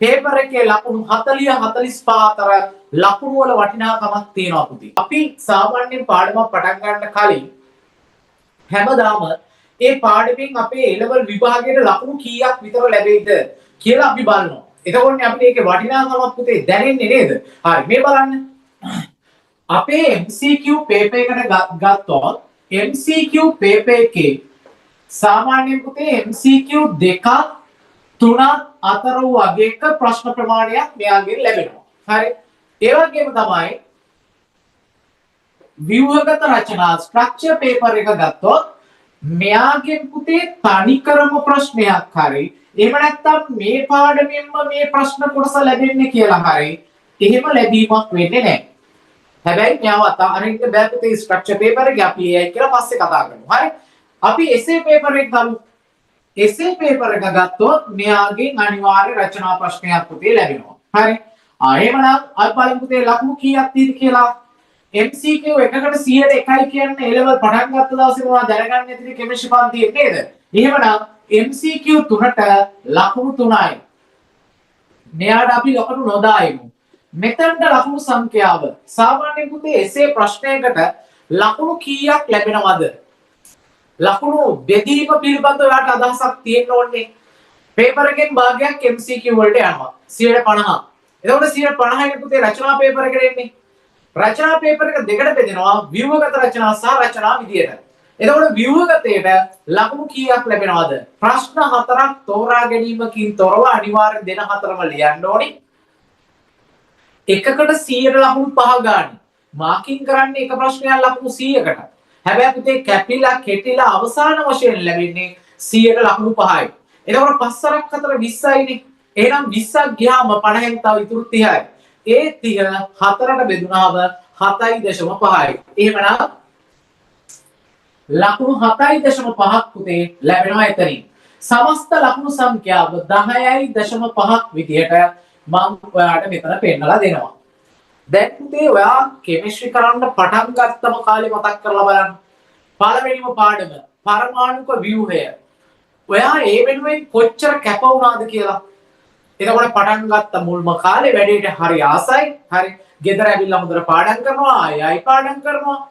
Paper එකේ ලකුණු 40 45 අතර ලකුණු වල වටිනාකමක් තියෙනවා පුතේ. අපි සාමාන්‍යයෙන් පාඩමක් පටන් ගන්න කලින් හැමදාම ඒ පාඩමෙන් අපේ A level විභාගයේ ලකුණු කීයක් විතර ලැබෙයිද කියලා අපි බලනවා. එතකොට අපිට ඒකේ වටිනාකමක් පුතේ දැනෙන්නේ නේද? හරි මේ බලන්න. අපේ MCQ පේපර් එකට ගත්තොත් MCQ පේපර් එකේ සාමාන්‍යයෙන් පුතේ MCQ දෙකක් තුනක් අතර වූ අගයක ප්‍රශ්න ප්‍රමාණයක් මෙයාගෙන් ලැබෙනවා. හරි. ඒ වගේම තමයි ව්‍යුහගත රචනා ස්ට්‍රක්චර් පේපර් එක ගත්තොත් මෙයාගෙන් පුතේ තනිකරම ප්‍රශ්නයක් හරි එහෙම නැත්නම් මේ පාඩමෙන්ම මේ ප්‍රශ්න කොටස ලැබෙන්නේ කියලා හරි එහෙම ලැබීමක් වෙන්නේ නැහැ. හැබැයි මෙයාව අරින්න බෑ පුතේ ස්ට්‍රක්චර් පේපර් එක අපි ඒයි කියලා පස්සේ කතා කරමු. හරි. අපි එසේ පේපර් එක ගමු. එසේ පේපර් එක ගත්තොත් මෙයාගෙන් අනිවාර්ය රචනා ප්‍රශ්නයක් පුතේ ලැබෙනවා. හරි. එහෙමනම් අපි බලමු පුතේ ලකුණු කීයක් තියෙද කියලා. MCQ එකකට 100ට 1යි කියන්නේ A level පටන් ගත්ත දවසේ මොනවද දැනගන්න ඇතිනේ කෙමිස්ට්‍රි පන්තියේ නේද? එහෙමනම් MCQ 3ට ලකුණු 3යි. මෙයාට අපි ලකුණු නොදායමු. මෙතනට ලකුණු සංඛ්‍යාව සාමාන්‍යයෙන් පුතේ එසේ ප්‍රශ්නයකට ලකුණු කීයක් ලැබෙනවද? ලකුණු බෙදීම පිළිබඳව ඔයාලට අදහසක් තියෙන්න ඕනේ. පේපර් එකෙන් භාගයක් MCQ වලට යනවා 150. එතකොට 150 පුතේ රචනා පේපර් එකට එන්නේ. රචනා පේපර් එක දෙකට බෙදෙනවා ව්‍යුහගත රචනා සහ රචනා විදියට. එතකොට ව්‍යුහගතයට ලකුණු කීයක් ලැබෙනවද? ප්‍රශ්න 4ක් තෝරා ගැනීමකින් තොරව අනිවාර්යෙන් දෙන 4ම ලියන්න ඕනි. එකකට 100ට ලකුණු 5 ගන්න. මාකින් කරන්නේ එක ප්‍රශ්නයක් ලකුණු 100කට. හැබැයි පුතේ කැපිලා කෙටිලා අවසාන වශයෙන් ලැබෙන්නේ 100ට ලකුණු 5යි. එතකොට 5 4ක් 20යිනේ. එහෙනම් 20ක් ගියාම 50න් තව ඉතුරු 30යි. ඒ 30 4ට බෙදුනහම 7.5යි. එහෙමනම් ලකුණු 7.5ක් පුතේ ලැබෙනවා එතනින්. සමස්ත ලකුණු සංඛ්‍යාව 10.5ක් විදියට මම ඔයාලට මෙතන පෙන්නලා දෙනවා. දැන් පුතේ ඔයා කෙමිස්ට්‍රි කරන්න පටන් ගත්තම කාලේ මතක් කරලා බලන්න. පළවෙනිම පාඩම පරමාණුක ව්‍යුහය. ඔයා ඒ වෙනුවෙන් කොච්චර කැප වුණාද කියලා. එතකොට පටන් ගත්ත මුල්ම කාලේ වැඩේට හරි ආසයි. හරි. ගෙදර ඇවිල්ලා හොඳට පාඩම් කරනවා. ආයෙයි පාඩම් කරනවා.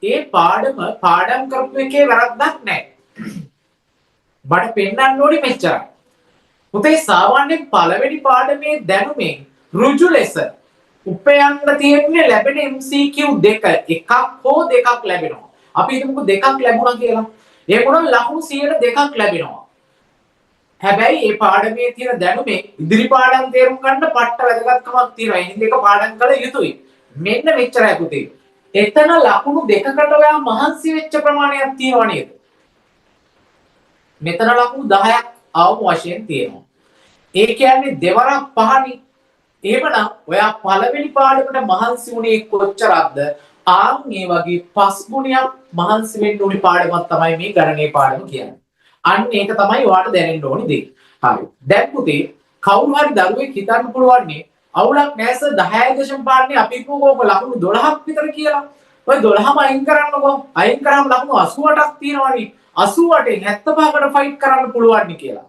ඒ පාඩම් කරපු එකේ වැරද්දක් නැහැ. බඩ පෙන්නන්න ඕනි මෙච්චරයි. පුතේ සාමාන්‍යයෙන් පළවෙනි පාඩමේ දැනුමෙන් ඍජු ලෙස උපයන්න තියෙන්නේ ලැබෙන MCQ දෙක එකක් හෝ දෙකක් ලැබෙනවා. අපි හිතමුකෝ දෙකක් ලැබුණා කියලා. ඒ වුණොත් ලකුණු 100ට දෙකක් ලැබෙනවා. හැබැයි මේ පාඩමේ තියෙන දැනුමේ ඉදිරි පාඩම් තේරුම් ගන්න පට්ට වැදගත්කමක් තියෙනවා. එහෙනම් දෙක පාඩම් කළ යුතුයි. මෙන්න මෙච්චරයි පුතේ. එතන ලකුණු දෙකකට ඔයා මහන්සි වෙච්ච ප්‍රමාණයක් තියෙනව නේද? මෙතන ලකුණු 10ක් අවම වශයෙන් තියෙනවා. ඒ කියන්නේ දෙවරක් පහනේ. එහෙමනම් ඔයා පළවෙනි පාඩමට මහන්සි වුණේ කොච්චරක්ද? ආන් මේ වගේ 5 ගුණයක් මහන්සි වෙන්න ඕනි පාඩමක් තමයි මේ ගණනේ පාඩම කියන්නේ. අන්න ඒක තමයි ඔයාලට දැනෙන්න ඕනි දේ. හරි. දැන් පුතේ කවුරු හරි දරුවෙක් හිතන්න පුළුවන්නේ අවුලක් නැහැ සර් 10.5 අපි හිතමුකෝ ලකුණු 12ක් විතර කියලා. ඔය 12ම අයින් කරන්නකෝ. අයින් කරාම ලකුණු 88ක් තියෙනවනේ. 88න් 75කට ෆයිට් කරන්න පුළුවන් කියලා.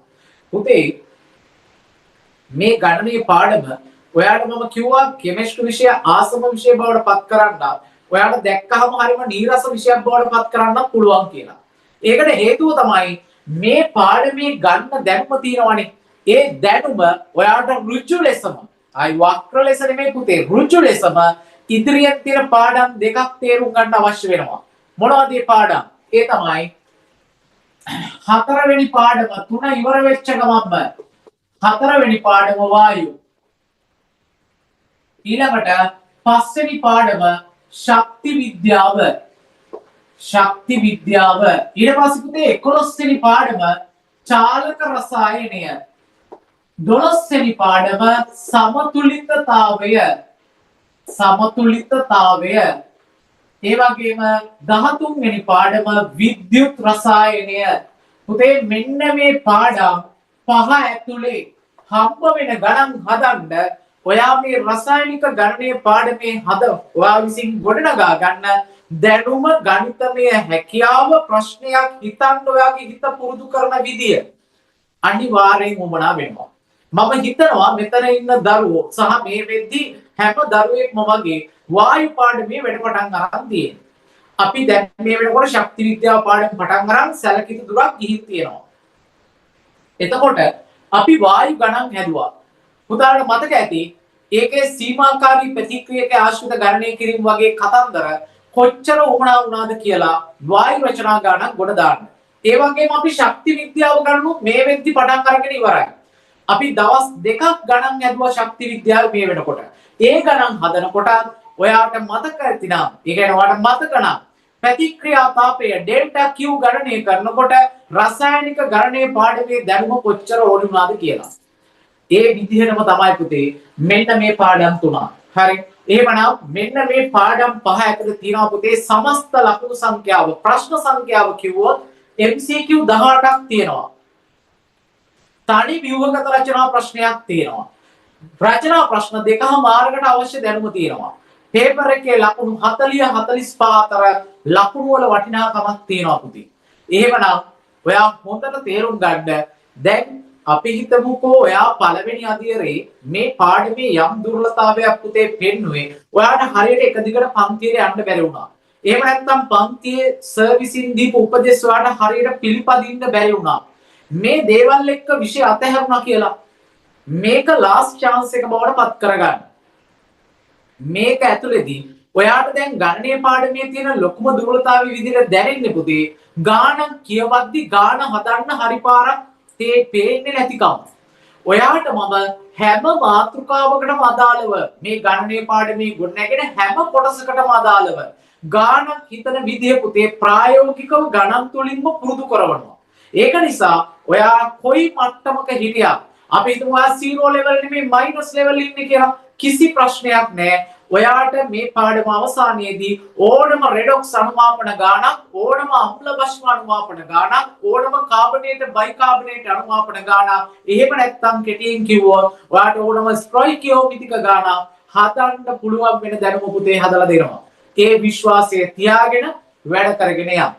පුතේ මේ ගණනීය පාඩම ඔයාලට මම කිව්වා කෙමිස්ට්‍රි විෂය ආසම විෂය බවට පත් කරන්න. ඔයාලට දැක්කහම හරියම නීරස විෂයක් බවට පත් කරන්න පුළුවන් කියලා. ඒකට හේතුව තමයි මේ පාඩමේ ගන්න දැනුම තියෙනවනේ. ඒ දැනුම ඔයාලට ඍජු ලෙසම ආයි වක්‍ර ලෙස නෙමෙයි පුතේ ඍජු ලෙසම ඉදිරියෙන් තියෙන පාඩම් දෙකක් තේරුම් ගන්න අවශ්‍ය වෙනවා. මොනවද මේ පාඩම්? ඒ තමයි හතරවෙනි පාඩම 3 ඉවර වෙච්ච ගමන්ම හතරවෙනි පාඩම වායු. ඊළඟට පස්වෙනි පාඩම ශක්ති විද්‍යාව. ශක්ති විද්‍යාව. ඊට පස්සේ පුතේ 11 වෙනි පාඩම චාලක රසායනය. 12 වෙනි පාඩම සමතුලිතතාවය. සමතුලිතතාවය. ඒ වගේම 13 වෙනි පාඩම විද්‍යුත් රසායනය. පුතේ මෙන්න මේ පාඩම් පහ ඇතුලේ හම්බ වෙන ගණන් හදන්න ඔයා මේ රසායනික ගණනීය පාඩමේ ඔයා විසින් ගොඩනගා ගන්න දැනුම ගණිතමය හැකියාව ප්‍රශ්නයක් හිතන්න ඔයාගේ හිත පුරුදු කරන විදිය අනිවාර්යෙන් උමනා වෙනවා. මම හිතනවා මෙතන ඉන්න දරුවෝ සහ මේ වෙද්දී හැම දරුවෙක්ම වගේ වායු පාඩමේ වැඩ පටන් අරන් තියෙනවා. අපි දැන් මේ වෙනකොට ශක්ති විද්‍යාව පාඩම පටන් අරන් සැලකිලි දුරක් ගිහින් තියෙනවා. එතකොට අපි වායු ගණන් හැදුවා. පුතාලට මතක ඇති ඒකේ සීමාකාරී ප්‍රතික්‍රියක ආශ්‍රිත ගණනය කිරීම වගේ කතන්දර කොච්චර උමනා වුණාද කියලා වායු රචනා ගණන් ගොඩ දාන්න. ඒ වගේම අපි ශක්ති විද්‍යාව ගණනුත් මේ වෙද්දි පටන් අරගෙන ඉවරයි. අපි දවස් දෙකක් ගණන් හැදුවා ශක්ති විද්‍යාව මේ වෙනකොට. ඒ ගණන් හදනකොට ඔයාට මතක ඇතිනම්, ඒ කියන්නේ ඔයාට මතක නම් ප්‍රතික්‍රියා තාපය ඩෙල්ටා Q ගණනය කරනකොට රසායනික ගණනයේ පාඩමේ දැනුම කොච්චර ඕනි වුණාද කියලා. ඒ විදිහටම තමයි පුතේ මෙන්න මේ පාඩම් තුන. හරි. එහෙමනම් මෙන්න මේ පාඩම් පහ ඇතුළේ තියෙනවා පුතේ සමස්ත ලකුණු සංඛ්‍යාව. ප්‍රශ්න සංඛ්‍යාව කිව්වොත් MCQ 18ක් තියෙනවා. තනි ව්‍යුහගත රචනා ප්‍රශ්නයක් තියෙනවා. රචනා ප්‍රශ්න දෙකමාරකට අවශ්‍ය දැනුම තියෙනවා. පේපර් එකේ ලකුණු 40 45 අතර ලකුණු වල වටිනාකමක් තියෙනවා පුතේ. එහෙමනම් ඔයා හොඳට තේරුම් ගන්න. දැන් අපි හිතමුකෝ ඔයා පළවෙනි අදියරේ මේ පාඩමේ යම් දුර්වලතාවයක් පුතේ පෙන්නුවේ. ඔයාට හරියට එක දිගට පන්තියේ යන්න බැරි වුණා. එහෙම නැත්නම් පන්තියේ සර්විසින් දීපු උපදෙස් ඔයාට හරියට පිළිපදින්න බැරි වුණා. මේ දේවල් එක්ක විෂය අතහැරුණා කියලා මේක ලාස්ට් chance එක බවට පත් කරගන්න. මේක ඇතුළේදී ඔයාට දැන් ගණනීය පාඩමේ තියෙන ලොකුම දුර්වලතාවය විදිහට දැනෙන්නේ පුතේ ගාන කියවද්දි ගාන හදන්න හරි පාරක් පේන්නේ නැතිකම. ඔයාට මම හැම මාතෘකාවකටම අදාළව මේ ගණනීය පාඩමේ ගොඩනැගෙන හැම කොටසකටම අදාළව ගානක් හිතන විදිය පුතේ ප්‍රායෝගිකව ගණන් තුලින්ම පුරුදු කරවනවා. ඒක නිසා ඔයා කොයි මට්ටමක හිටියත් අපි හිතමු ඔයා 0 level නෙමෙයි minus level ඉන්නේ කියලා කිසි ප්‍රශ්නයක් නැහැ. ඔයාට මේ පාඩම අවසානයේදී ඕනම රෙඩොක්ස් අනුමාපන ගාණක්, ඕනම අම්ල භස්ම අනුමාපන ගාණක්, ඕනම කාබනේට බයිකාබනේට අනුමාපන ගාණක්, එහෙම නැත්නම් කෙටියෙන් කිව්වොත් ඔයාට ඕනම ස්ටොයිකියෝමිතික ගාණක් හදන්න පුළුවන් වෙන දැනුම පුතේ හදලා දෙනවා. ඒ විශ්වාසය තියාගෙන වැඩ කරගෙන යන්න.